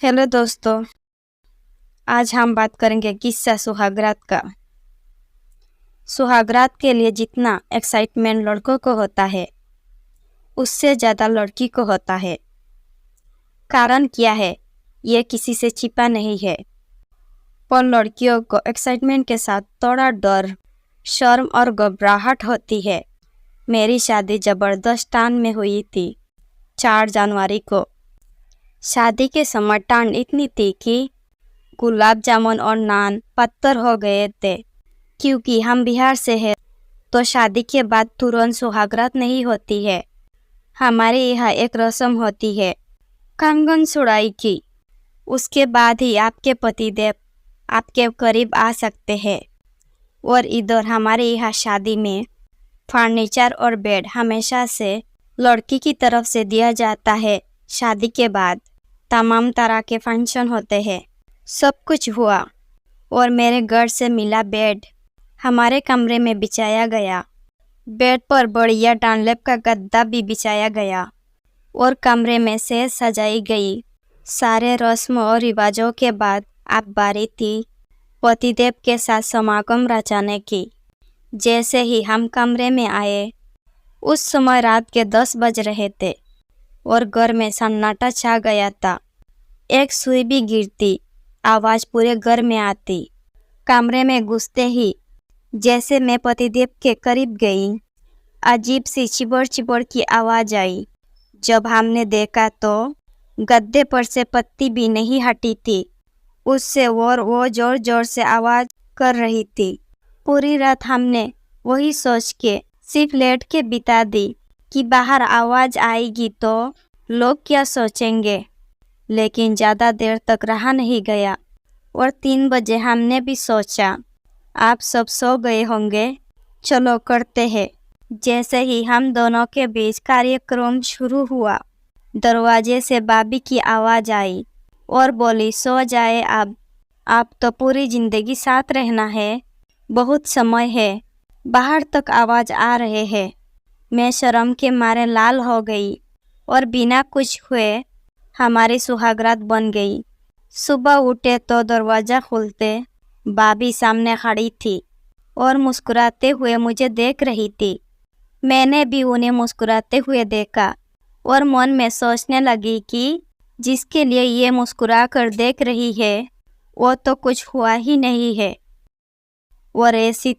Hello दोस्तों, आज हम बात करेंगे किस्सा सुहागरात का। सुहागरात के लिए जितना एक्साइटमेंट लड़कों को होता है उससे ज़्यादा लड़की को होता है। कारण क्या है ये किसी से छिपा नहीं है, पर लड़कियों को एक्साइटमेंट के साथ थोड़ा डर, शर्म और घबराहट होती है। मेरी शादी जबरदस्तान में हुई थी 4 जनवरी को। शादी के समय ठंड इतनी थी कि गुलाब जामुन और नान पत्थर हो गए थे। क्योंकि हम बिहार से हैं तो शादी के बाद तुरंत सुहागरात नहीं होती है। हमारे यहाँ एक रस्म होती है कंगन सुड़ाई की। उसके बाद ही आपके पतिदेव आपके करीब आ सकते हैं। और इधर हमारे यहाँ शादी में फर्नीचर और बेड हमेशा से लड़की की तरफ से दिया जाता है। शादी के बाद तमाम तरह के फंक्शन होते हैं। सब कुछ हुआ और मेरे घर से मिला बेड हमारे कमरे में बिछाया गया। बेड पर बढ़िया डनलैप का गद्दा भी बिछाया गया और कमरे में से सजाई गई। सारे रस्म और रिवाजों के बाद अब बारी थी पतिदेव के साथ समागम रचाने की। जैसे ही हम कमरे में आए उस समय रात के 10 बज रहे थे और घर में सन्नाटा छा गया था। एक सुई भी गिरती आवाज़ पूरे घर में आती। कमरे में घुसते ही जैसे मैं पतिदेव के करीब गई, अजीब सी चिबड़ चिबड़ की आवाज़ आई। जब हमने देखा तो गद्दे पर से पत्ती भी नहीं हटी थी उससे और वो जोर जोर से आवाज़ कर रही थी। पूरी रात हमने वही सोच के सिर्फ लेट के बिता दी कि बाहर आवाज़ आएगी तो लोग क्या सोचेंगे। लेकिन ज़्यादा देर तक रहा नहीं गया और 3 बजे हमने भी सोचा आप सब सो गए होंगे, चलो करते हैं। जैसे ही हम दोनों के बीच कार्यक्रम शुरू हुआ, दरवाजे से भाभी की आवाज़ आई और बोली सो जाए अब तो पूरी ज़िंदगी साथ रहना है, बहुत समय है। बाहर तक आवाज़ आ रहे हैं। मैं शर्म के मारे लाल हो गई और बिना कुछ हुए हमारी सुहागरात बन गई। सुबह उठे तो दरवाज़ा खुलते भाभी सामने खड़ी थी और मुस्कुराते हुए मुझे देख रही थी। मैंने भी उन्हें मुस्कुराते हुए देखा और मन में सोचने लगी कि जिसके लिए ये मुस्कुरा कर देख रही है वो तो कुछ हुआ ही नहीं है। और ऐसी